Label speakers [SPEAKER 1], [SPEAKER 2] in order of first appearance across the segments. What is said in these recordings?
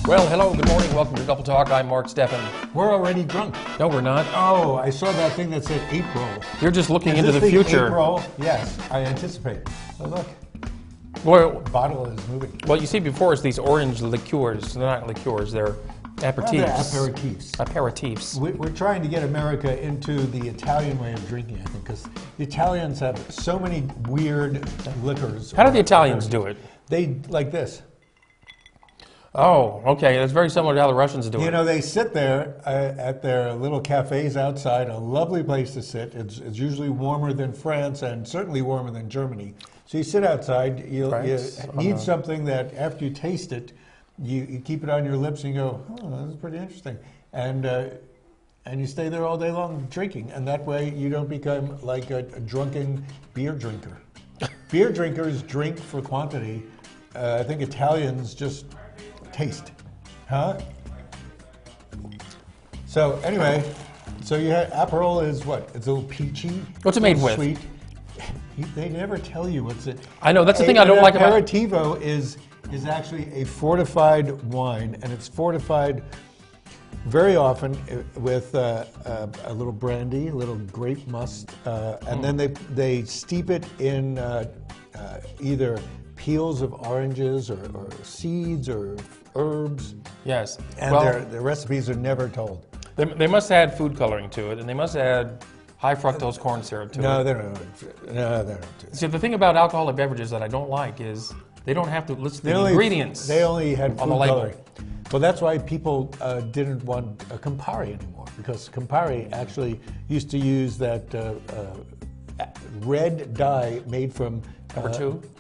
[SPEAKER 1] Well, hello, good morning, welcome to Double Talk. I'm Mark Steffen.
[SPEAKER 2] We're already drunk.
[SPEAKER 1] No, we're not.
[SPEAKER 2] Oh, I saw that thing that said April.
[SPEAKER 1] You're just looking into
[SPEAKER 2] Is
[SPEAKER 1] the
[SPEAKER 2] this
[SPEAKER 1] future.
[SPEAKER 2] April? Yes, I anticipate. Oh, look,
[SPEAKER 1] Well,
[SPEAKER 2] the bottle is moving.
[SPEAKER 1] well, you see before us these orange liqueurs. They're not liqueurs, they're aperitifs.
[SPEAKER 2] They're aperitifs.
[SPEAKER 1] Aperitifs.
[SPEAKER 2] We're trying to get America into the Italian way of drinking, I think, because the Italians have so many weird liquors.
[SPEAKER 1] How do the Italians do it?
[SPEAKER 2] They like this.
[SPEAKER 1] Oh, okay, that's very similar to how the Russians do it.
[SPEAKER 2] You know, they sit there at their little cafes outside, a lovely place to sit. It's usually warmer than France and certainly warmer than Germany. So you sit outside, you need something that after you taste it, you keep it on your lips and you go, oh, this is pretty interesting. And you stay there all day long drinking. And that way you don't become like a drunken beer drinker. Beer drinkers drink for quantity. I think Italians just taste. Huh? So anyway, so you had Aperol is what? It's a little peachy.
[SPEAKER 1] What's it made with?
[SPEAKER 2] Sweet. They never tell you what's it.
[SPEAKER 1] I know, that's the thing I don't like about it.
[SPEAKER 2] Aperitivo is actually a fortified wine, and it's fortified very often with a little brandy, a little grape must, and then they steep it in either peels of oranges or seeds or herbs.
[SPEAKER 1] Yes.
[SPEAKER 2] And
[SPEAKER 1] well,
[SPEAKER 2] their recipes are never told.
[SPEAKER 1] they must add food coloring to it, and they must add high fructose corn syrup to it.
[SPEAKER 2] No, they don't.
[SPEAKER 1] See, the thing about alcoholic beverages that I don't like is they don't have to list the ingredients.
[SPEAKER 2] They only had
[SPEAKER 1] on
[SPEAKER 2] food
[SPEAKER 1] the label.
[SPEAKER 2] coloring. Well, that's why people didn't want Campari anymore, because Campari actually used to use that red dye made from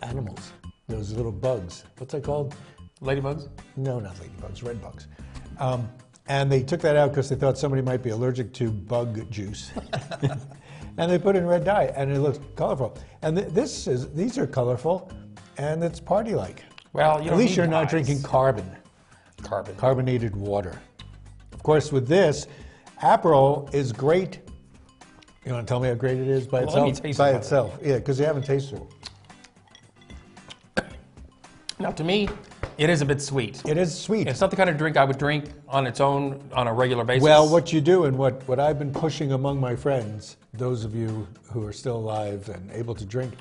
[SPEAKER 2] animals. Those little bugs. What's that called?
[SPEAKER 1] Ladybugs?
[SPEAKER 2] No, not ladybugs, red bugs. And they took that out because they thought somebody might be allergic to bug juice. And they put in red dye, and it looks colorful. And these are colorful, and it's party-like.
[SPEAKER 1] Well, you
[SPEAKER 2] at
[SPEAKER 1] don't
[SPEAKER 2] least
[SPEAKER 1] need
[SPEAKER 2] you're not
[SPEAKER 1] dyes.
[SPEAKER 2] drinking carbonated water. Of course, with this, Aperol is great. You want to tell me how great it is by itself?
[SPEAKER 1] Let me taste
[SPEAKER 2] by
[SPEAKER 1] it.
[SPEAKER 2] itself, yeah, because you haven't tasted it.
[SPEAKER 1] Now, to me, it is a bit sweet.
[SPEAKER 2] It is sweet.
[SPEAKER 1] It's not the kind of drink I would drink on its own on a regular basis.
[SPEAKER 2] Well, what you do and what I've been pushing among my friends, those of you who are still alive and able to drink,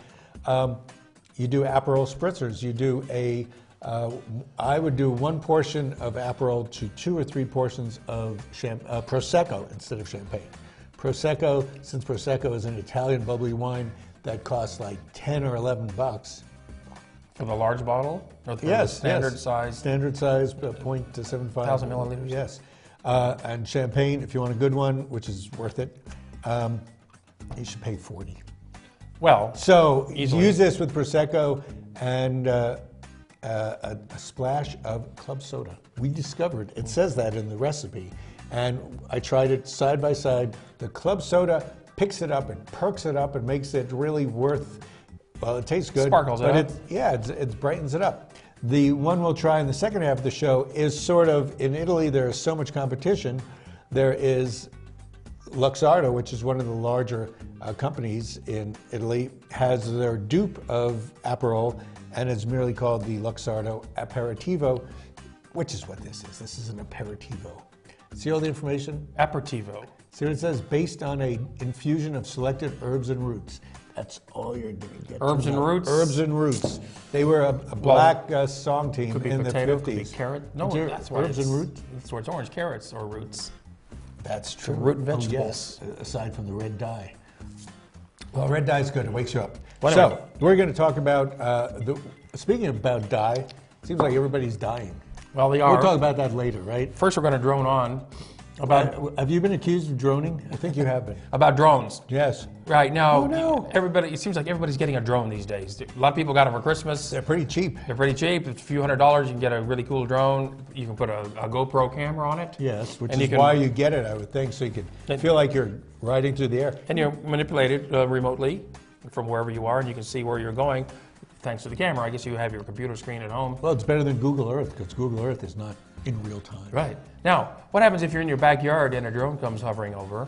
[SPEAKER 2] you do Aperol spritzers. You do I would do one portion of Aperol to 2 or 3 portions of Prosecco instead of champagne. Prosecco, since Prosecco is an Italian bubbly wine that costs like 10 or 11 bucks.
[SPEAKER 1] For the large bottle? Or the
[SPEAKER 2] Yes,
[SPEAKER 1] standard size?
[SPEAKER 2] Standard size, 0.75.
[SPEAKER 1] 1,000 milliliters?
[SPEAKER 2] Yes. And champagne, if you want a good one, which is worth it, you should pay 40.
[SPEAKER 1] Well,
[SPEAKER 2] So
[SPEAKER 1] easily.
[SPEAKER 2] use this with Prosecco and a splash of club soda. We discovered, it says that in the recipe, and I tried it side by side. The club soda picks it up and perks it up and makes it really worth. Well, it tastes good.
[SPEAKER 1] Sparkles it
[SPEAKER 2] but
[SPEAKER 1] up.
[SPEAKER 2] It brightens it up. The one we'll try in the second half of the show is sort of, in Italy, there is so much competition. There is Luxardo, which is one of the larger companies in Italy, has their dupe of Aperol, and it's merely called the Luxardo Aperitivo, which is what this is. This is an aperitivo. See all the information?
[SPEAKER 1] aperitivo.
[SPEAKER 2] See what it says? Based on a infusion of selected herbs and roots. That's all you're going to get.
[SPEAKER 1] Herbs and roots?
[SPEAKER 2] Herbs and roots. They were a black song team
[SPEAKER 1] Could be
[SPEAKER 2] in
[SPEAKER 1] potato,
[SPEAKER 2] the 50s.
[SPEAKER 1] could be carrot. No, that's why
[SPEAKER 2] herbs and roots.
[SPEAKER 1] That's why it's orange. Carrots or roots.
[SPEAKER 2] That's true.
[SPEAKER 1] root
[SPEAKER 2] Oh,
[SPEAKER 1] vegetables.
[SPEAKER 2] yes, aside from the red dye. Well, red dye is good. It wakes you up.
[SPEAKER 1] Well,
[SPEAKER 2] so
[SPEAKER 1] anyway.
[SPEAKER 2] we're going to talk about speaking about dye. It seems like everybody's dying.
[SPEAKER 1] Well, they are.
[SPEAKER 2] We'll talk about that later, right?
[SPEAKER 1] First, we're going to drone on about
[SPEAKER 2] Have you been accused of droning? I think you have been.
[SPEAKER 1] about drones.
[SPEAKER 2] Yes.
[SPEAKER 1] Right now,
[SPEAKER 2] Oh, no.
[SPEAKER 1] everybody. It seems like everybody's getting a drone these days. A lot of people got them for Christmas.
[SPEAKER 2] They're pretty cheap.
[SPEAKER 1] They're pretty cheap. It's a few $100s. You can get a really cool drone. You can put a GoPro camera on it.
[SPEAKER 2] Yes, which
[SPEAKER 1] And
[SPEAKER 2] is
[SPEAKER 1] you can-
[SPEAKER 2] why you get it, I would think, so you can feel like you're riding through the air.
[SPEAKER 1] And you manipulate it remotely from wherever you are, and you can see where you're going thanks to the camera. I guess you have your computer screen at home.
[SPEAKER 2] Well, it's better than Google Earth, because Google Earth is not in real time.
[SPEAKER 1] Right. Now, what happens if you're in your backyard and a drone comes hovering over,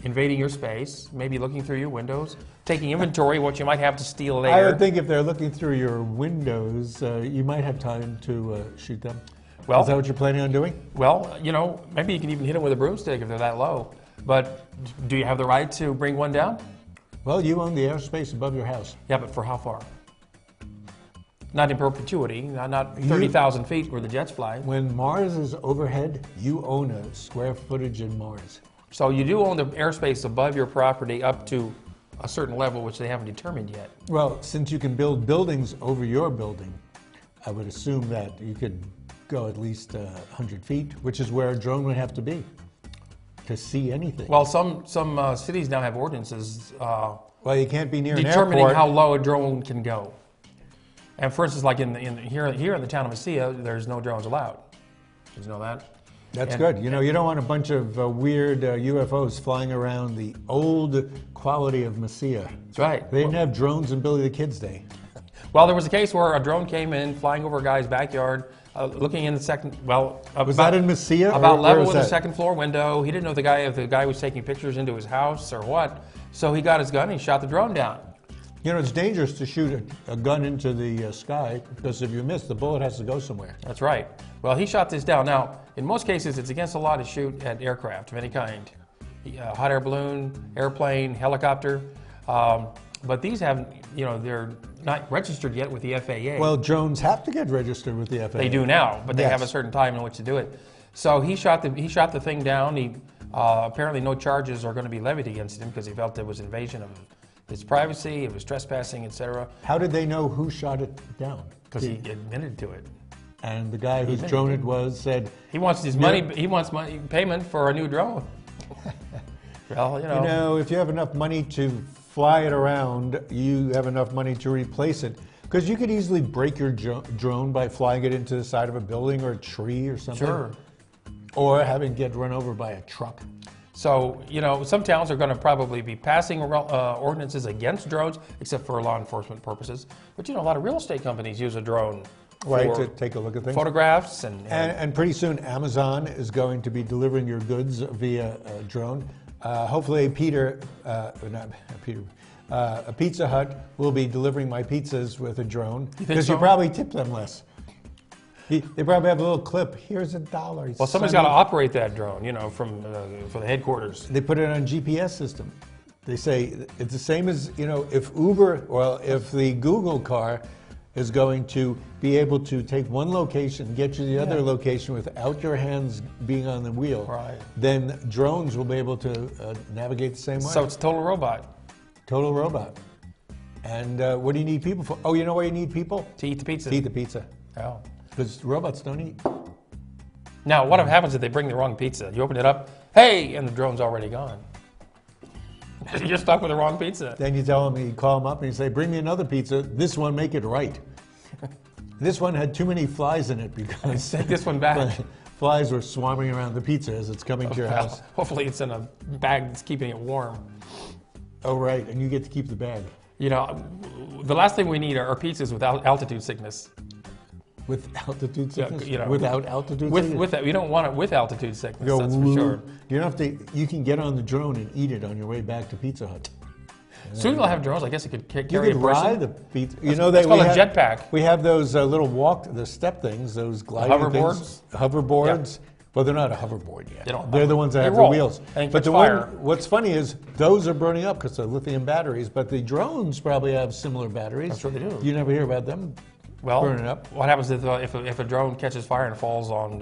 [SPEAKER 1] invading your space, maybe looking through your windows, taking inventory of what you might have to steal later?
[SPEAKER 2] I would think if they're looking through your windows, you might have time to shoot them.
[SPEAKER 1] Well,
[SPEAKER 2] is that what you're planning on doing?
[SPEAKER 1] Well, you know, maybe you can even hit them with a broomstick if they're that low. But do you have the right to bring one down?
[SPEAKER 2] Well, you own the airspace above your house.
[SPEAKER 1] Yeah, but for how far? Not in perpetuity, not 30,000 feet where the jets fly.
[SPEAKER 2] When Mars is overhead, you own a square footage in Mars.
[SPEAKER 1] So you do own the airspace above your property up to a certain level, which they haven't determined yet.
[SPEAKER 2] Well, since you can build buildings over your building, I would assume that you could go at least 100 feet, which is where a drone would have to be to see anything.
[SPEAKER 1] Well, some cities now have ordinances
[SPEAKER 2] Well, you can't be near an
[SPEAKER 1] determining
[SPEAKER 2] airport.
[SPEAKER 1] how low a drone can go. And for instance, like here in the town of Mesilla, there's no drones allowed. Did you know that?
[SPEAKER 2] That's good. You know, you don't want a bunch of weird UFOs flying around the old quality of Mesilla.
[SPEAKER 1] That's right.
[SPEAKER 2] They didn't have drones in Billy the Kid's day.
[SPEAKER 1] Well, there was a case where a drone came in, flying over a guy's backyard, looking in the second,
[SPEAKER 2] Was that in Mesilla?
[SPEAKER 1] About
[SPEAKER 2] or
[SPEAKER 1] level
[SPEAKER 2] where
[SPEAKER 1] with
[SPEAKER 2] is
[SPEAKER 1] the
[SPEAKER 2] that?
[SPEAKER 1] second floor window. He didn't know if the guy was taking pictures into his house or what. So he got his gun and he shot the drone down.
[SPEAKER 2] You know, it's dangerous to shoot a gun into the sky because if you miss, the bullet has to go somewhere.
[SPEAKER 1] That's right. Well, he shot this down. Now, in most cases, it's against the law to shoot at aircraft of any kind. Hot air balloon, airplane, helicopter. But these have, you know, they're not registered yet with the FAA.
[SPEAKER 2] Well, drones have to get registered with the FAA.
[SPEAKER 1] They do now, but they
[SPEAKER 2] Yes.
[SPEAKER 1] have a certain time in which to do it. So he shot the thing down. Apparently no charges are going to be levied against him because he felt there was invasion of his privacy, it was trespassing, etc.
[SPEAKER 2] How did they know who shot it down?
[SPEAKER 1] Because he admitted to it.
[SPEAKER 2] And the guy whose drone it was said,
[SPEAKER 1] He wants his money. He wants money payment for a new drone. Well, you know.
[SPEAKER 2] if you have enough money to fly it around, you have enough money to replace it. Because you could easily break your drone by flying it into the side of a building or a tree or something.
[SPEAKER 1] Sure.
[SPEAKER 2] Or having it get run over by a truck.
[SPEAKER 1] So, you know, some towns are going to probably be passing ordinances against drones, except for law enforcement purposes. But, you know, a lot of real estate companies use a drone
[SPEAKER 2] Right,
[SPEAKER 1] for
[SPEAKER 2] to take a look at things.
[SPEAKER 1] photographs
[SPEAKER 2] And pretty soon, Amazon is going to be delivering your goods via drone. Hopefully, a Pizza Hut will be delivering my pizzas with a drone because you probably tip them less. They probably have a little clip. Here's $1.
[SPEAKER 1] Well, somebody's got to operate that drone, you know, for the headquarters.
[SPEAKER 2] They put it on GPS system. They say it's the same as, you know, if if the Google car is going to be able to take one location, get you to the other location without your hands being on the wheel,
[SPEAKER 1] Right.
[SPEAKER 2] then drones will be able to navigate the same way.
[SPEAKER 1] So it's a total robot.
[SPEAKER 2] Total robot. And what do you need people for? Oh, you know why you need people?
[SPEAKER 1] To eat the pizza.
[SPEAKER 2] To eat the pizza.
[SPEAKER 1] Oh.
[SPEAKER 2] Because robots don't eat.
[SPEAKER 1] Now, what happens if they bring the wrong pizza? You open it up, hey, and the drone's already gone. You're stuck with the wrong pizza.
[SPEAKER 2] Then you tell them, you call them up and you say, bring me another pizza. This one, make it right. This one had too many flies in it because
[SPEAKER 1] Take this one back.
[SPEAKER 2] flies were swarming around the pizza as it's coming to your
[SPEAKER 1] Well,
[SPEAKER 2] house.
[SPEAKER 1] hopefully it's in a bag that's keeping it warm.
[SPEAKER 2] Oh, right, and you get to keep the bag.
[SPEAKER 1] You know, the last thing we need are pizzas without altitude sickness.
[SPEAKER 2] With altitude sickness?
[SPEAKER 1] you know,
[SPEAKER 2] Without altitude sickness?
[SPEAKER 1] With that, we don't want it with altitude sickness.
[SPEAKER 2] Go,
[SPEAKER 1] That's for sure.
[SPEAKER 2] You don't have to. You can get on the drone and eat it on your way back to Pizza Hut.
[SPEAKER 1] Soon they'll have drones. I guess it could
[SPEAKER 2] You
[SPEAKER 1] carry
[SPEAKER 2] could
[SPEAKER 1] a person.
[SPEAKER 2] ride the pizza. You
[SPEAKER 1] That's-
[SPEAKER 2] know
[SPEAKER 1] that's
[SPEAKER 2] we
[SPEAKER 1] called a
[SPEAKER 2] have,
[SPEAKER 1] jetpack.
[SPEAKER 2] We have those the step things, those gliding
[SPEAKER 1] hoverboards?
[SPEAKER 2] things. Hoverboards. Well, they're not a hoverboard yet.
[SPEAKER 1] They don't
[SPEAKER 2] They're the
[SPEAKER 1] hover.
[SPEAKER 2] ones that
[SPEAKER 1] They
[SPEAKER 2] have
[SPEAKER 1] roll
[SPEAKER 2] the wheels.
[SPEAKER 1] and
[SPEAKER 2] But
[SPEAKER 1] catch
[SPEAKER 2] the
[SPEAKER 1] fire.
[SPEAKER 2] what's funny is those are burning up because they're lithium batteries. But the drones probably have similar batteries.
[SPEAKER 1] I'm sure they do.
[SPEAKER 2] You never hear about them
[SPEAKER 1] Well,
[SPEAKER 2] burning up.
[SPEAKER 1] what happens if a drone catches fire and falls on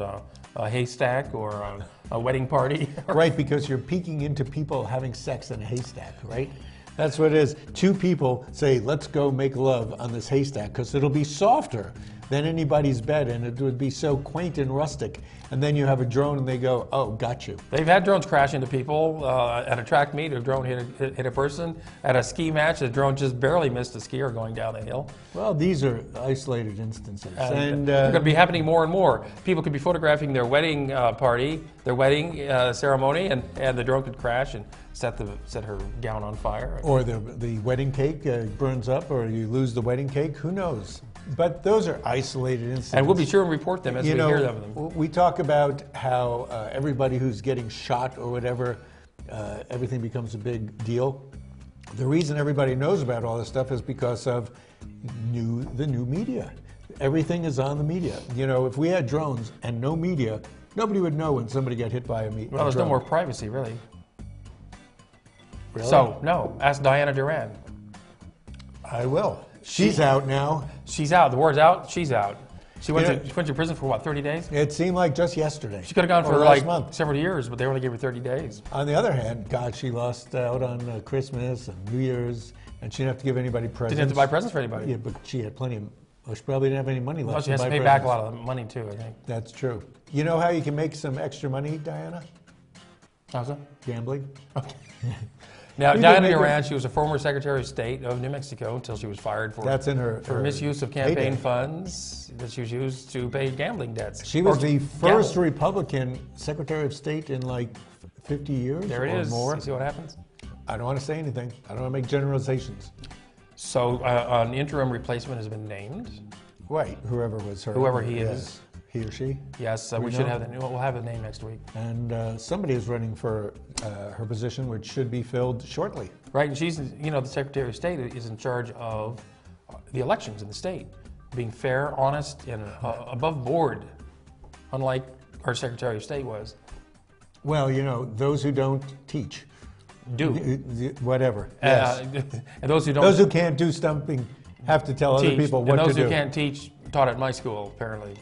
[SPEAKER 1] a haystack or a wedding party?
[SPEAKER 2] Right, because you're peeking into people having sex in a haystack, right? That's what it is. Two people say, let's go make love on this haystack because it'll be softer than anybody's bed and it would be so quaint and rustic. And then you have a drone and they go, oh, got you.
[SPEAKER 1] They've had drones crash into people at a track meet. A drone hit a person. At a ski match, a drone just barely missed a skier going down a hill.
[SPEAKER 2] Well, these are isolated instances.
[SPEAKER 1] And they're going to be happening more and more. People could be photographing their wedding party, their wedding ceremony, and the drone could crash and set her gown on fire.
[SPEAKER 2] Or the wedding cake burns up or you lose the wedding cake. Who knows? But those are isolated instances.
[SPEAKER 1] And we'll be sure and report them as we hear of them.
[SPEAKER 2] We talk about how everybody who's getting shot or whatever, everything becomes a big deal. The reason everybody knows about all this stuff is because of the new media. Everything is on the media. You know, if we had drones and no media, nobody would know when somebody got hit by a drone.
[SPEAKER 1] Well, there's no more privacy, really.
[SPEAKER 2] Really?
[SPEAKER 1] So, no, ask Diana Duran.
[SPEAKER 2] I will. She's out now.
[SPEAKER 1] She's out. The word's out. She's out. She went to prison for, what, 30 days?
[SPEAKER 2] It seemed like just yesterday.
[SPEAKER 1] She could have gone for
[SPEAKER 2] last month.
[SPEAKER 1] several years, but they only gave her 30 days.
[SPEAKER 2] On the other hand, God, she lost out on Christmas and New Year's, and she didn't have to give anybody presents.
[SPEAKER 1] Didn't have to buy presents for anybody.
[SPEAKER 2] Yeah, but she had plenty of, well, she probably didn't have any money left.
[SPEAKER 1] Well, she has to pay
[SPEAKER 2] presents.
[SPEAKER 1] back a lot of money, too, I think.
[SPEAKER 2] That's true. You know how you can make some extra money, Diana?
[SPEAKER 1] How's that?
[SPEAKER 2] Gambling.
[SPEAKER 1] Okay. Now, Diana Duran, she was a former Secretary of State of New Mexico until she was fired for misuse of campaign funds that she was used to pay gambling debts.
[SPEAKER 2] She was the first Republican Secretary of State in like 50 years
[SPEAKER 1] there it
[SPEAKER 2] or
[SPEAKER 1] is.
[SPEAKER 2] more.
[SPEAKER 1] You see what happens?
[SPEAKER 2] I don't want to say anything. I don't want to make generalizations.
[SPEAKER 1] So an interim replacement has been named.
[SPEAKER 2] Right, whoever was her.
[SPEAKER 1] Whoever he is.
[SPEAKER 2] He or she?
[SPEAKER 1] Yes, we should have we'll have the name next week.
[SPEAKER 2] And somebody is running for her position, which should be filled shortly.
[SPEAKER 1] Right, and she's, the Secretary of State is in charge of the elections in the state, being fair, honest, and above board, unlike our Secretary of State was.
[SPEAKER 2] Well, those who don't teach.
[SPEAKER 1] Do.
[SPEAKER 2] Whatever, yes.
[SPEAKER 1] And those who don't.
[SPEAKER 2] Those who can't do something have to tell other people what to do.
[SPEAKER 1] And those who can't teach taught at my school, apparently.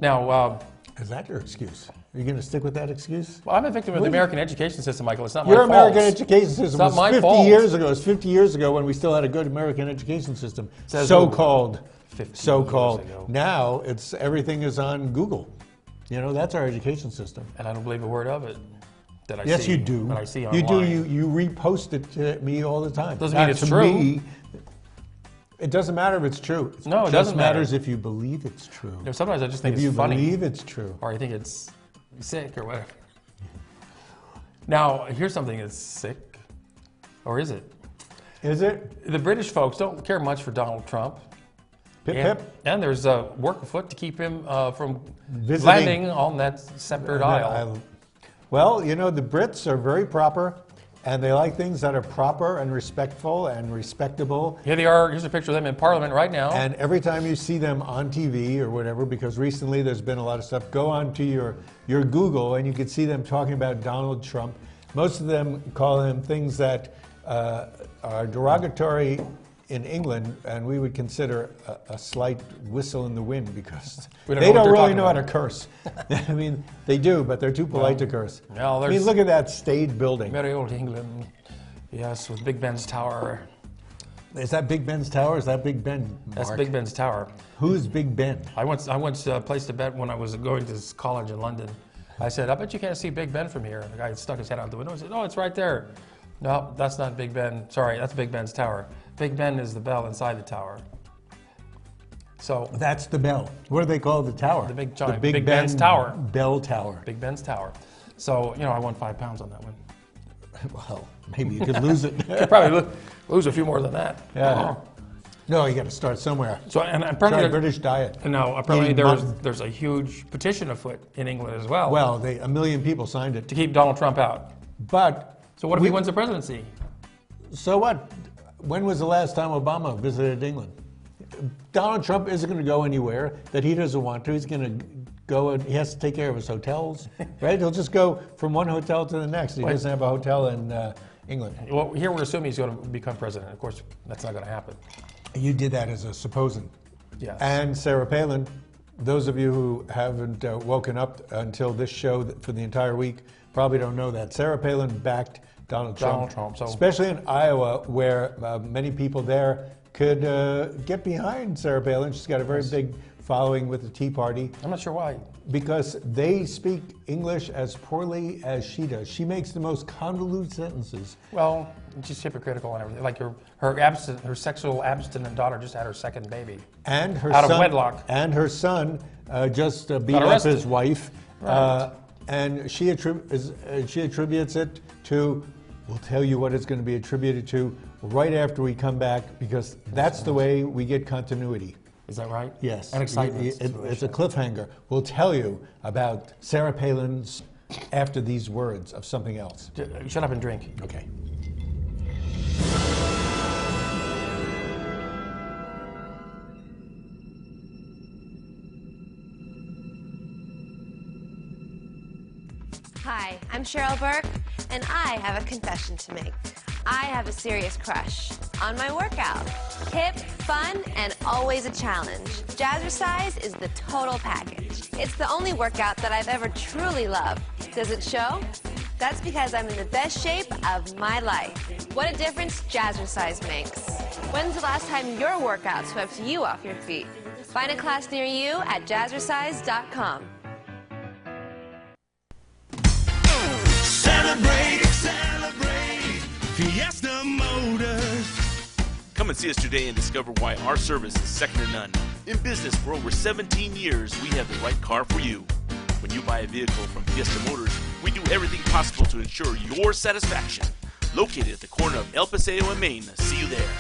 [SPEAKER 1] Now,
[SPEAKER 2] is that your excuse? Are you going to stick with that excuse?
[SPEAKER 1] Well, I'm a victim of the American education system, Michael. It's not my
[SPEAKER 2] fault.
[SPEAKER 1] fault.
[SPEAKER 2] Your American education system was 50
[SPEAKER 1] fault.
[SPEAKER 2] years ago. It was 50 years ago when we still had a good American education system. So-called. Now everything is on Google. That's our education system.
[SPEAKER 1] And I don't believe a word of it that I see.
[SPEAKER 2] Yes, you do.
[SPEAKER 1] That I see online.
[SPEAKER 2] You do. You repost it to me all the time.
[SPEAKER 1] Doesn't mean it's true.
[SPEAKER 2] It doesn't matter if it's true.
[SPEAKER 1] No, it doesn't matter.
[SPEAKER 2] It just matters if you believe it's true.
[SPEAKER 1] Sometimes I just think
[SPEAKER 2] it's funny. If you believe it's true.
[SPEAKER 1] Or I think it's sick or whatever. Now, here's something that's sick. Or is it?
[SPEAKER 2] Is it?
[SPEAKER 1] The British folks don't care much for Donald Trump.
[SPEAKER 2] Pip.
[SPEAKER 1] And there's work afoot to keep him from landing on that sceptered isle.
[SPEAKER 2] Well, the Brits are very proper. And they like things that are proper and respectful and respectable.
[SPEAKER 1] Here they are. Here's a picture of them in Parliament right now.
[SPEAKER 2] And every time you see them on TV or whatever, because recently there's been a lot of stuff, go on to your Google and you can see them talking about Donald Trump. Most of them call him things that are derogatory in England, and we would consider a slight whistle in the wind because they don't really know how to curse. I mean, they do, but they're too polite to curse.
[SPEAKER 1] Well,
[SPEAKER 2] look at that staid building.
[SPEAKER 1] Very old England, yes, with Big Ben's tower.
[SPEAKER 2] Is that Big Ben's tower? Is that Big Ben, Mark?
[SPEAKER 1] That's Big Ben's tower.
[SPEAKER 2] Who's Big Ben?
[SPEAKER 1] I once placed a bet when I was going to college in London. I said, I bet you can't see Big Ben from here. The guy stuck his head out the window and said, oh, it's right there. No, that's not Big Ben. Sorry, that's Big Ben's tower. Big Ben is the bell inside the tower. So
[SPEAKER 2] that's the bell. What do they call the tower?
[SPEAKER 1] The Big Ben's tower.
[SPEAKER 2] Bell tower.
[SPEAKER 1] Big Ben's tower. So, I won £5 on that one.
[SPEAKER 2] Well, maybe you could lose it.
[SPEAKER 1] You could probably lose a few more than that.
[SPEAKER 2] Yeah. No, you got to start somewhere.
[SPEAKER 1] So, and apparently,
[SPEAKER 2] try British diet.
[SPEAKER 1] And now, apparently, there's a huge petition afoot in England as well.
[SPEAKER 2] Well, 1 million people signed it
[SPEAKER 1] to keep Donald Trump out.
[SPEAKER 2] But
[SPEAKER 1] so, what if he wins the presidency?
[SPEAKER 2] So what? When was the last time Obama visited England? Donald Trump isn't going to go anywhere that he doesn't want to. He's going to go and he has to take care of his hotels, right? He'll just go from one hotel to the next. He doesn't have a hotel in England. Well,
[SPEAKER 1] here we're assuming he's going to become president. Of course, that's not going to happen.
[SPEAKER 2] You did that as a supposing.
[SPEAKER 1] Yes.
[SPEAKER 2] And Sarah Palin, those of you who haven't woken up until this show for the entire week probably don't know that. Sarah Palin backed Donald Trump, especially in Iowa, where many people there could get behind Sarah Palin. She's got a very big following with the Tea Party.
[SPEAKER 1] I'm not sure why.
[SPEAKER 2] Because they speak English as poorly as she does. She makes the most convoluted sentences.
[SPEAKER 1] Well, she's hypocritical and everything. Like her sexual abstinent daughter just had her second baby.
[SPEAKER 2] And her
[SPEAKER 1] out
[SPEAKER 2] son,
[SPEAKER 1] of wedlock.
[SPEAKER 2] And her son just beat up his wife. Right. And she attributes it to, we'll tell you what it's going to be attributed to right after we come back, because that's the way we get continuity.
[SPEAKER 1] Is that right?
[SPEAKER 2] Yes.
[SPEAKER 1] And excitement.
[SPEAKER 2] It's a cliffhanger. We'll tell you about Sarah Palin's after these words of something else.
[SPEAKER 1] Shut up and drink.
[SPEAKER 2] Okay.
[SPEAKER 3] Hi, I'm Cheryl Burke, and I have a confession to make. I have a serious crush on my workout. Hip, fun, and always a challenge. Jazzercise is the total package. It's the only workout that I've ever truly loved. Does it show? That's because I'm in the best shape of my life. What a difference Jazzercise makes. When's the last time your workout swept you off your feet? Find a class near you at jazzercise.com.
[SPEAKER 4] Celebrate, celebrate, Fiesta Motors.
[SPEAKER 5] Come and see us today and discover why our service is second to none. In business for over 17 years, we have the right car for you. When you buy a vehicle from Fiesta Motors, we do everything possible to ensure your satisfaction. Located at the corner of El Paseo and Main. See you there.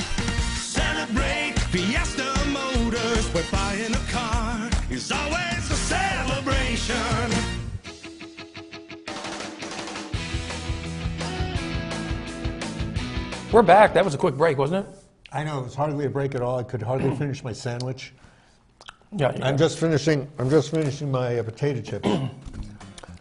[SPEAKER 4] Celebrate, Fiesta Motors. Where buying a car is always a celebration.
[SPEAKER 1] We're back. That was a quick break, wasn't it?
[SPEAKER 2] I know, it was hardly a break at all. I could hardly finish my sandwich.
[SPEAKER 1] Yeah.
[SPEAKER 2] I'm just finishing my potato chips.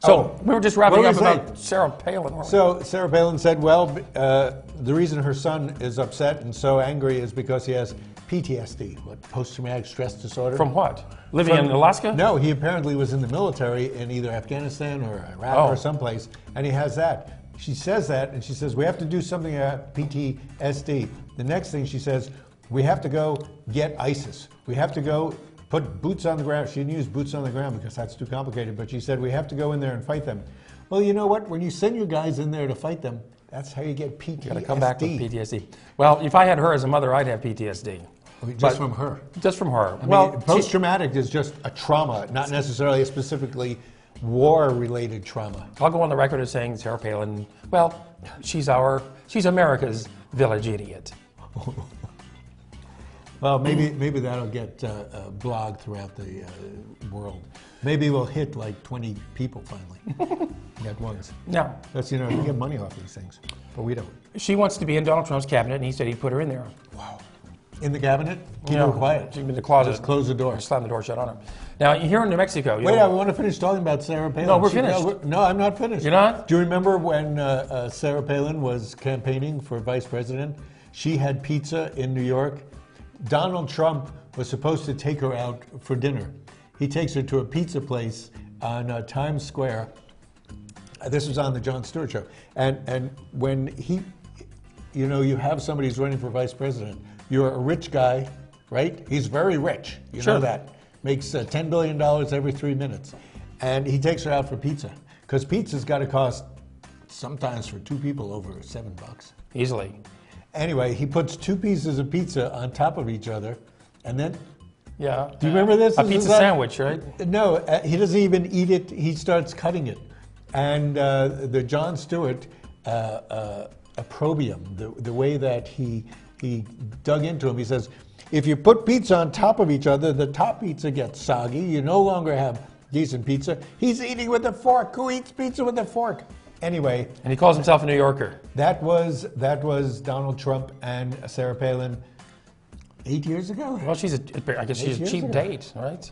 [SPEAKER 1] So we were just wrapping
[SPEAKER 2] what
[SPEAKER 1] up
[SPEAKER 2] was I
[SPEAKER 1] about Sarah Palin. weren't we?
[SPEAKER 2] So Sarah Palin said, well, the reason her son is upset and so angry is because he has PTSD, post-traumatic stress disorder.
[SPEAKER 1] From what? Living in Alaska?
[SPEAKER 2] No, he apparently was in the military in either Afghanistan or Iraq or someplace, and he has that. She says that, and she says, we have to do something about PTSD. The next thing she says, we have to go get ISIS. We have to go put boots on the ground. She didn't use boots on the ground because that's too complicated, but she said, we have to go in there and fight them. Well, you know what? When you send your guys in there to fight them, that's how you get PTSD.
[SPEAKER 1] You got to come back with PTSD. Well, if I had her as a mother, I'd have PTSD.
[SPEAKER 2] Just from her.
[SPEAKER 1] Just from her.
[SPEAKER 2] I mean, post-traumatic is just a trauma, not necessarily a specifically war-related trauma.
[SPEAKER 1] I'll go on the record as saying Sarah Palin, well, she's America's village idiot.
[SPEAKER 2] Well, maybe that'll get blogged throughout the world. Maybe we'll hit like 20 people finally at once.
[SPEAKER 1] Now,
[SPEAKER 2] That's, you get money off these things, but we don't.
[SPEAKER 1] she wants to be in Donald Trump's cabinet, and he said he'd put her in there.
[SPEAKER 2] Wow. In the cabinet? Keep her quiet.
[SPEAKER 1] She's in the closet.
[SPEAKER 2] Just close the door.
[SPEAKER 1] Slam the door shut on her. Now, here in New Mexico...
[SPEAKER 2] Wait, I want to finish talking about Sarah Palin.
[SPEAKER 1] No, we're finished.
[SPEAKER 2] No, I'm not finished.
[SPEAKER 1] You're not?
[SPEAKER 2] Do you remember when Sarah Palin was campaigning for vice president? She had pizza in New York. Donald Trump was supposed to take her out for dinner. He takes her to a pizza place on Times Square. This was on the Jon Stewart show. And when he, you have somebody who's running for vice president, you're a rich guy, right? He's very rich. You know that. Makes $10 billion every 3 minutes. And he takes her out for pizza. Because pizza's got to cost, sometimes for two people, over $7.
[SPEAKER 1] Easily.
[SPEAKER 2] Anyway, he puts two pieces of pizza on top of each other, and then...
[SPEAKER 1] Yeah.
[SPEAKER 2] Do you remember this?
[SPEAKER 1] A pizza sandwich, right?
[SPEAKER 2] No, he doesn't even eat it. He starts cutting it. And the Jon Stewart opprobrium, the way that he dug into him, he says, if you put pizza on top of each other, the top pizza gets soggy. You no longer have decent pizza. He's eating with a fork. Who eats pizza with a fork? Anyway.
[SPEAKER 1] And he calls himself a New Yorker.
[SPEAKER 2] That was Donald Trump and Sarah Palin 8 years ago.
[SPEAKER 1] Well, I guess she's a cheap date, right?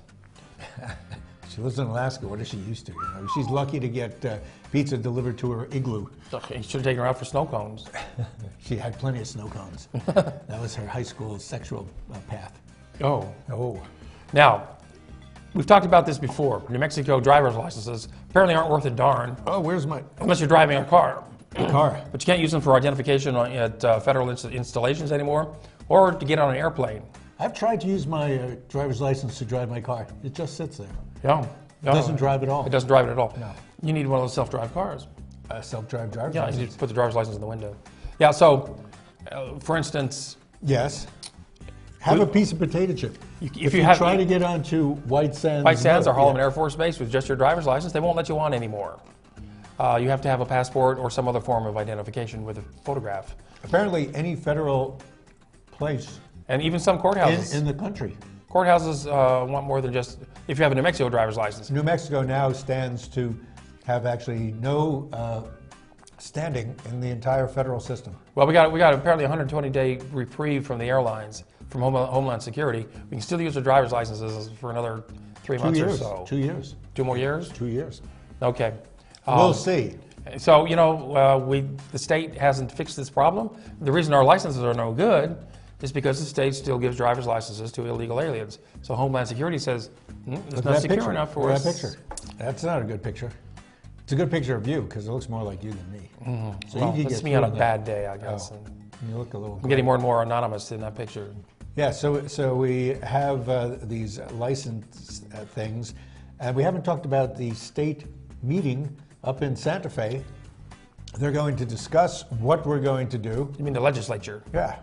[SPEAKER 2] She lives in Alaska. What is she used to? She's lucky to get pizza delivered to her igloo.
[SPEAKER 1] He should have taken her out for snow cones.
[SPEAKER 2] She had plenty of snow cones. That was her high school sexual path.
[SPEAKER 1] Oh. Now, we've talked about this before. New Mexico driver's licenses apparently aren't worth a darn.
[SPEAKER 2] Oh, where's my...
[SPEAKER 1] Unless you're driving a car.
[SPEAKER 2] Car.
[SPEAKER 1] But you can't use them for identification at federal installations anymore, or to get on an airplane.
[SPEAKER 2] I've tried to use my driver's license to drive my car. It just sits there.
[SPEAKER 1] Yeah.
[SPEAKER 2] It doesn't drive at all.
[SPEAKER 1] It doesn't drive it at all.
[SPEAKER 2] No.
[SPEAKER 1] You need one of those self-drive cars.
[SPEAKER 2] A self-drive driver's
[SPEAKER 1] Yeah,
[SPEAKER 2] license?
[SPEAKER 1] you just put the driver's license in the window. Yeah, so, for instance...
[SPEAKER 2] Yes. Have a piece of potato chip.
[SPEAKER 1] If
[SPEAKER 2] you try to get onto White Sands...
[SPEAKER 1] White Sands or Holloman Air Force Base with just your driver's license, they won't let you on anymore. You have to have a passport or some other form of identification with a photograph.
[SPEAKER 2] Apparently, any federal place...
[SPEAKER 1] And even some courthouses.
[SPEAKER 2] In the country.
[SPEAKER 1] Courthouses want more than just... If you have a New Mexico driver's license.
[SPEAKER 2] New Mexico now stands to have actually no standing in the entire federal system.
[SPEAKER 1] Well, we got apparently a 120-day reprieve from the airlines, from Homeland Security. We can still use our driver's licenses for another 3 months or so.
[SPEAKER 2] 2 years.
[SPEAKER 1] 2 more years?
[SPEAKER 2] 2 years.
[SPEAKER 1] Okay.
[SPEAKER 2] We'll see.
[SPEAKER 1] So, the state hasn't fixed this problem. The reason our licenses are no good is because the state still gives driver's licenses to illegal aliens. So Homeland Security says, it's not secure enough for us.
[SPEAKER 2] That picture. That's not a good picture. It's a good picture of you because it looks more like you than me. So
[SPEAKER 1] Well,
[SPEAKER 2] you can
[SPEAKER 1] it's
[SPEAKER 2] get
[SPEAKER 1] me on a
[SPEAKER 2] through
[SPEAKER 1] bad day, I guess.
[SPEAKER 2] Oh. You look a little.
[SPEAKER 1] I'm getting more and more anonymous in that picture.
[SPEAKER 2] Yeah, so we have these license things, and we haven't talked about the state meeting up in Santa Fe. They're going to discuss what we're going to do.
[SPEAKER 1] You mean the legislature?
[SPEAKER 2] Yeah,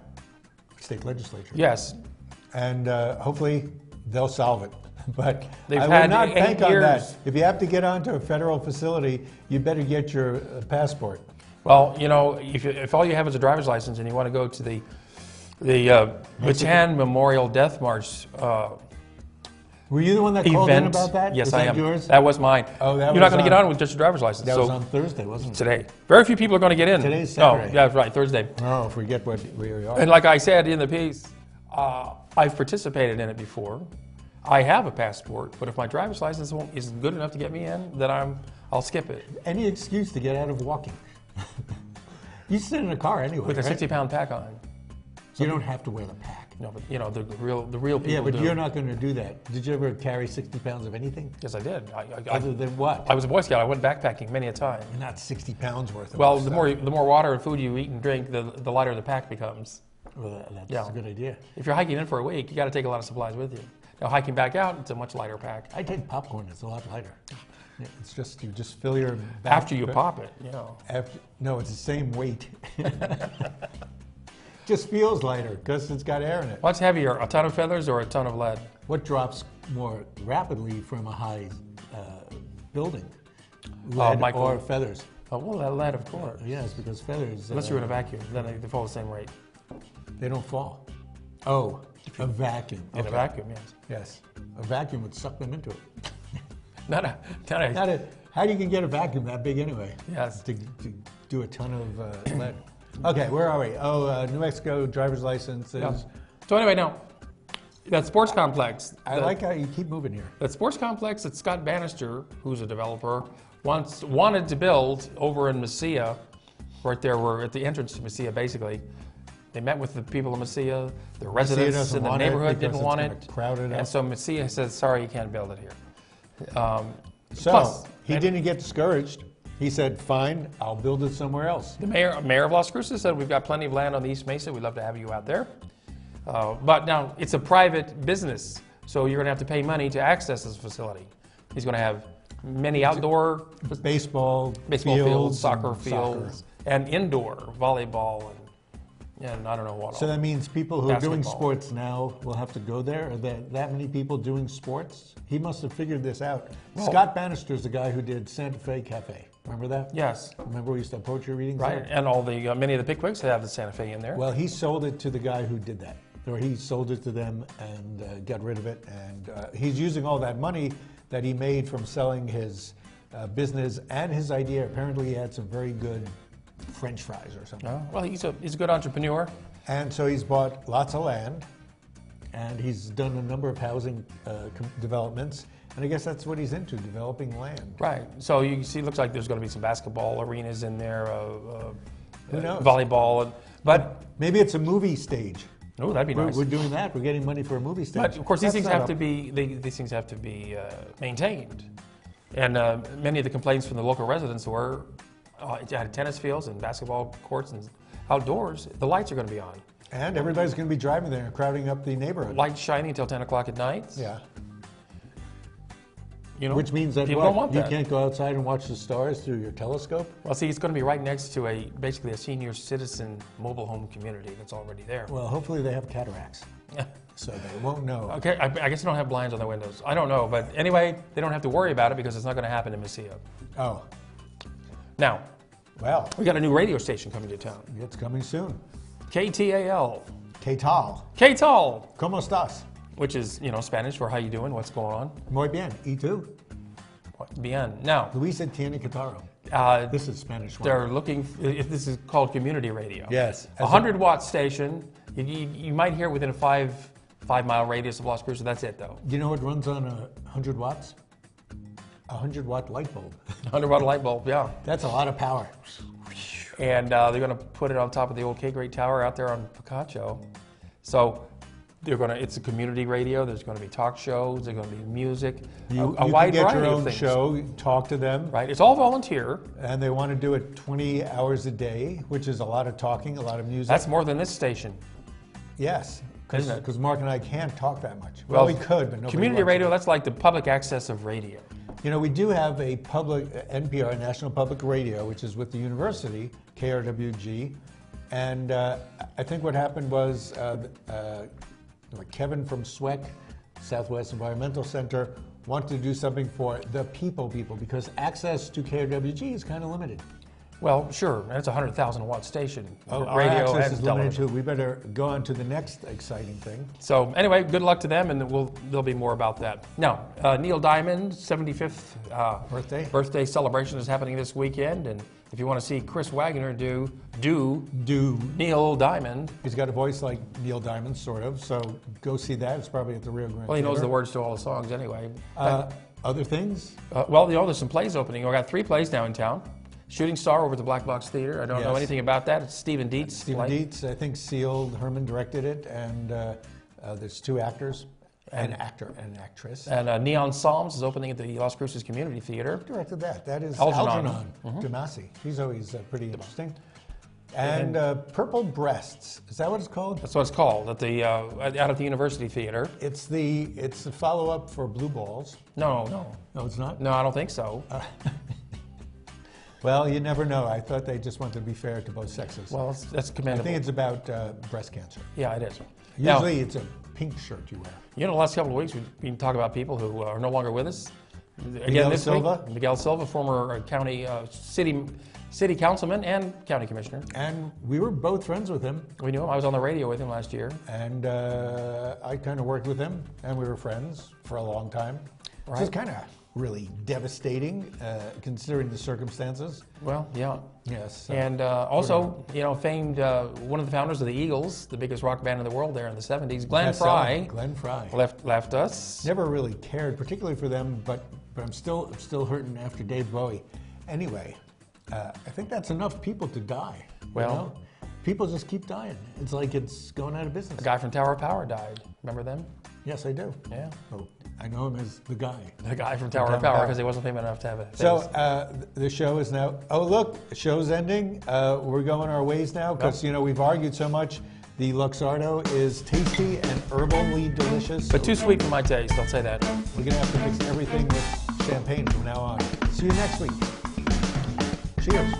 [SPEAKER 2] state legislature.
[SPEAKER 1] Yes.
[SPEAKER 2] And hopefully they'll solve it. But
[SPEAKER 1] They've
[SPEAKER 2] I
[SPEAKER 1] had
[SPEAKER 2] would not
[SPEAKER 1] 8
[SPEAKER 2] bank on
[SPEAKER 1] years.
[SPEAKER 2] that. If you have to get onto a federal facility, you better get your passport.
[SPEAKER 1] Well, if all you have is a driver's license and you want to go to the Bataan Memorial Death March
[SPEAKER 2] Were you the one that called in
[SPEAKER 1] event.
[SPEAKER 2] about that?
[SPEAKER 1] Yes,
[SPEAKER 2] Was
[SPEAKER 1] I
[SPEAKER 2] that
[SPEAKER 1] am.
[SPEAKER 2] yours?
[SPEAKER 1] That was mine.
[SPEAKER 2] Oh, that
[SPEAKER 1] You're not
[SPEAKER 2] was
[SPEAKER 1] going to get
[SPEAKER 2] on-
[SPEAKER 1] on with just a driver's license.
[SPEAKER 2] That
[SPEAKER 1] so
[SPEAKER 2] was on Thursday, wasn't it?
[SPEAKER 1] today. Very few people are going to get in.
[SPEAKER 2] Today's Saturday.
[SPEAKER 1] No, yeah, right, Thursday.
[SPEAKER 2] Oh, if we get what we are.
[SPEAKER 1] And like I said in the piece, I've participated in it before. I have a passport, but if my driver's license isn't good enough to get me in, then I'll skip it.
[SPEAKER 2] Any excuse to get out of walking. You sit in a car anyway,
[SPEAKER 1] With a
[SPEAKER 2] right?
[SPEAKER 1] 60-pound pack on.
[SPEAKER 2] You don't have to wear the pack.
[SPEAKER 1] No, but the real people
[SPEAKER 2] Yeah, but
[SPEAKER 1] do.
[SPEAKER 2] you're not going to do that. Did you ever carry 60 pounds of anything?
[SPEAKER 1] Yes, I did.
[SPEAKER 2] Other than what?
[SPEAKER 1] I was a Boy Scout. I went backpacking many a time.
[SPEAKER 2] Not 60 pounds worth of
[SPEAKER 1] Well,
[SPEAKER 2] stuff.
[SPEAKER 1] the more water and food you eat and drink, the lighter the pack becomes.
[SPEAKER 2] Well, that's
[SPEAKER 1] Yeah.
[SPEAKER 2] a good idea.
[SPEAKER 1] If you're hiking in for a week, you got to take a lot of supplies with you. Now, hiking back out, it's a much lighter pack.
[SPEAKER 2] I take popcorn. It's a lot lighter. Yeah, it's just, you just fill your back.
[SPEAKER 1] After you pop it,
[SPEAKER 2] No, it's the same weight. Just feels lighter because it's got air in it.
[SPEAKER 1] What's heavier, a ton of feathers or a ton of lead?
[SPEAKER 2] What drops more rapidly from a high building? Lead
[SPEAKER 1] Michael.
[SPEAKER 2] or feathers?
[SPEAKER 1] Oh, well, that lead, of course.
[SPEAKER 2] Yes, because feathers.
[SPEAKER 1] Unless you're in a vacuum, then they fall the same rate.
[SPEAKER 2] They don't fall. Oh, a vacuum.
[SPEAKER 1] In a vacuum, yes.
[SPEAKER 2] Yes, a vacuum would suck them into it.
[SPEAKER 1] Not a
[SPEAKER 2] How do you get a vacuum that big anyway?
[SPEAKER 1] Yes.
[SPEAKER 2] To do a ton of lead. Okay, where are we? Oh, New Mexico driver's licenses.
[SPEAKER 1] Yeah. So anyway, now, that sports complex.
[SPEAKER 2] I like how you keep moving here.
[SPEAKER 1] That sports complex that Scott Bannister, who's a developer, wanted to build over in Mesilla, right there, we're at the entrance to Mesilla, basically. They met with the people of Mesilla, the residents
[SPEAKER 2] doesn't
[SPEAKER 1] in the
[SPEAKER 2] want it
[SPEAKER 1] neighborhood
[SPEAKER 2] because
[SPEAKER 1] didn't want
[SPEAKER 2] it's
[SPEAKER 1] it.
[SPEAKER 2] gonna crowd it up.
[SPEAKER 1] And so Mesilla said, sorry, you can't build it here.
[SPEAKER 2] So
[SPEAKER 1] Plus,
[SPEAKER 2] he didn't get discouraged. He said, fine, I'll build it somewhere else.
[SPEAKER 1] The mayor of Las Cruces said, we've got plenty of land on the East Mesa. We'd love to have you out there. But now, it's a private business, so you're going to have to pay money to access this facility. He's going to have many outdoor
[SPEAKER 2] Baseball
[SPEAKER 1] fields, soccer
[SPEAKER 2] and
[SPEAKER 1] fields, and indoor volleyball, and I don't know what
[SPEAKER 2] So
[SPEAKER 1] all.
[SPEAKER 2] that means people who are doing
[SPEAKER 1] Basketball.
[SPEAKER 2] sports now will have to go there? Are there that many people doing sports? He must have figured this out.
[SPEAKER 1] Well-
[SPEAKER 2] Scott Bannister's the guy who did Santa Fe Cafe. Remember that?
[SPEAKER 1] Yes,
[SPEAKER 2] Remember we used to have poetry readings
[SPEAKER 1] right.
[SPEAKER 2] there?
[SPEAKER 1] And all the many of the Pickwigs have the Santa Fe in there.
[SPEAKER 2] Well, he sold it to the guy who did that. Or he sold it to them and got rid of it. And he's using all that money that he made from selling his business and his idea. Apparently, he had some very good French fries or something.
[SPEAKER 1] Well, he's a good entrepreneur.
[SPEAKER 2] And so he's bought lots of land, and he's done a number of housing developments. And I guess that's what he's into, developing land.
[SPEAKER 1] Right. So you see, it looks like there's going to be some basketball arenas in there,
[SPEAKER 2] Who knows?
[SPEAKER 1] volleyball, but
[SPEAKER 2] Maybe it's a movie stage.
[SPEAKER 1] oh, that'd be nice.
[SPEAKER 2] We're doing that. We're getting money for a movie stage.
[SPEAKER 1] But of course, these
[SPEAKER 2] That's
[SPEAKER 1] things
[SPEAKER 2] not
[SPEAKER 1] have to
[SPEAKER 2] up.
[SPEAKER 1] be these things have to be maintained, and many of the complaints from the local residents were at tennis fields and basketball courts and outdoors, the lights are going to be on,
[SPEAKER 2] And everybody's going to be driving there and crowding up the neighborhood.
[SPEAKER 1] lights shining until 10 o'clock at night.
[SPEAKER 2] Yeah.
[SPEAKER 1] You know,
[SPEAKER 2] Which means that
[SPEAKER 1] people
[SPEAKER 2] what?
[SPEAKER 1] don't want
[SPEAKER 2] You
[SPEAKER 1] that.
[SPEAKER 2] can't go outside and watch the stars through your telescope?
[SPEAKER 1] Well, see, it's going to be right next to basically a senior citizen mobile home community that's already there.
[SPEAKER 2] Well, hopefully they have cataracts, so they won't know.
[SPEAKER 1] Okay, I guess they don't have blinds on their windows. I don't know, but anyway, they don't have to worry about it because it's not going to happen in Mesilla.
[SPEAKER 2] Oh,
[SPEAKER 1] Now,
[SPEAKER 2] well,
[SPEAKER 1] we got a new radio station coming to town.
[SPEAKER 2] it's coming soon.
[SPEAKER 1] KTAL.
[SPEAKER 2] ¿Qué tal?
[SPEAKER 1] KTAL,
[SPEAKER 2] ¿Cómo estás?
[SPEAKER 1] which is, Spanish for how you doing, what's going on.
[SPEAKER 2] Muy bien. ¿Y tú?
[SPEAKER 1] Bien. Now,
[SPEAKER 2] Luisa tiene catarro. This is Spanish one.
[SPEAKER 1] they're looking, this is called community radio.
[SPEAKER 2] Yes.
[SPEAKER 1] A 100-watt station. You might hear it within a 5-mile radius of Las Cruces. That's it, though.
[SPEAKER 2] You know what runs on 100 watts? 100-watt light bulb.
[SPEAKER 1] 100-watt light bulb, yeah.
[SPEAKER 2] That's a lot of power.
[SPEAKER 1] And they're going to put it on top of the old K-Great Tower out there on Picacho. So it's a community radio. There's going to be talk shows. There's going to be music.
[SPEAKER 2] You
[SPEAKER 1] wide
[SPEAKER 2] can get
[SPEAKER 1] variety
[SPEAKER 2] your
[SPEAKER 1] of
[SPEAKER 2] own
[SPEAKER 1] things.
[SPEAKER 2] show, talk to them.
[SPEAKER 1] Right. It's all volunteer.
[SPEAKER 2] And they want to do it 20 hours a day, which is a lot of talking, a lot of music.
[SPEAKER 1] That's more than this station.
[SPEAKER 2] Yes,
[SPEAKER 1] Isn't it?
[SPEAKER 2] because Mark and I can't talk that much. Well, we could, but nobody
[SPEAKER 1] community
[SPEAKER 2] wants
[SPEAKER 1] radio,
[SPEAKER 2] to.
[SPEAKER 1] that's like the public access of radio.
[SPEAKER 2] You know, we do have a public, NPR, National Public Radio, which is with the university, KRWG. And I think what happened was Kevin from SWEC, Southwest Environmental Center, wanted to do something for the people, because access to KRWG is kind of limited.
[SPEAKER 1] Well, sure. That's a 100,000-watt station.
[SPEAKER 2] Our
[SPEAKER 1] Radio
[SPEAKER 2] access
[SPEAKER 1] and
[SPEAKER 2] is limited
[SPEAKER 1] television.
[SPEAKER 2] too. We better go on to the next exciting thing.
[SPEAKER 1] So anyway, good luck to them, and there'll be more about that. Now, Neil Diamond's 75th birthday celebration is happening this weekend, and if you want to see Chris Wagner do Neil Diamond,
[SPEAKER 2] he's got a voice like Neil Diamond, sort of. So go see that. It's probably at the Rio Grande.
[SPEAKER 1] well, he knows
[SPEAKER 2] Theater.
[SPEAKER 1] the words to all the songs anyway.
[SPEAKER 2] Other things?
[SPEAKER 1] Well, there's some plays opening. We've got 3 plays now in town. Shooting Star over at the Black Box Theater. I don't know anything about that. It's Stephen Dietz.
[SPEAKER 2] Stephen Dietz, I think Seal Herman directed it, and there's 2 actors, an actor and an actress.
[SPEAKER 1] And Neon Psalms is opening at the Las Cruces Community Theater.
[SPEAKER 2] Who directed that? That is
[SPEAKER 1] Algernon
[SPEAKER 2] Damasi. He's always pretty interesting. And Purple Breasts, is that what it's called?
[SPEAKER 1] That's what it's called at the out at the University Theater.
[SPEAKER 2] It's the follow-up for Blue Balls.
[SPEAKER 1] No,
[SPEAKER 2] No, it's not?
[SPEAKER 1] no, I don't think so.
[SPEAKER 2] Well, you never know. I thought they just wanted to be fair to both sexes.
[SPEAKER 1] Well, that's
[SPEAKER 2] I
[SPEAKER 1] commendable.
[SPEAKER 2] think it's about breast cancer.
[SPEAKER 1] Yeah, it is.
[SPEAKER 2] Usually it's a pink shirt you wear.
[SPEAKER 1] You know, the last couple of weeks we've been talking about people who are no longer with us. Again,
[SPEAKER 2] Miquel
[SPEAKER 1] this
[SPEAKER 2] Silva?
[SPEAKER 1] week, Miquel Silva, former county city councilman and county commissioner.
[SPEAKER 2] And we were both friends with him.
[SPEAKER 1] We knew him. I was on the radio with him last year.
[SPEAKER 2] And I kind of worked with him, and we were friends for a long time. Right. Which is kind of really devastating, considering the circumstances.
[SPEAKER 1] Well, yeah.
[SPEAKER 2] Yes.
[SPEAKER 1] And also, you know, famed one of the founders of the Eagles, the biggest rock band in the world there in the 70s, Glenn Frey.
[SPEAKER 2] Glenn Frey
[SPEAKER 1] left us.
[SPEAKER 2] Never really cared, particularly for them, but I'm still hurting after Dave Bowie. Anyway, I think that's enough people to die.
[SPEAKER 1] Well,
[SPEAKER 2] you know? People just keep dying. It's like it's going out of business.
[SPEAKER 1] The guy from Tower of Power died. Remember them?
[SPEAKER 2] Yes, I do.
[SPEAKER 1] Yeah.
[SPEAKER 2] Oh, I know him as the guy.
[SPEAKER 1] The guy from Tower of Power, because he wasn't famous enough to have a face.
[SPEAKER 2] So the show is now. Oh, look, the show's ending. We're going our ways now because you know we've argued so much. The Luxardo is tasty and herbally delicious.
[SPEAKER 1] But too sweet for my taste. I'll say that.
[SPEAKER 2] We're gonna have to mix everything with champagne from now on. See you next week. Cheers.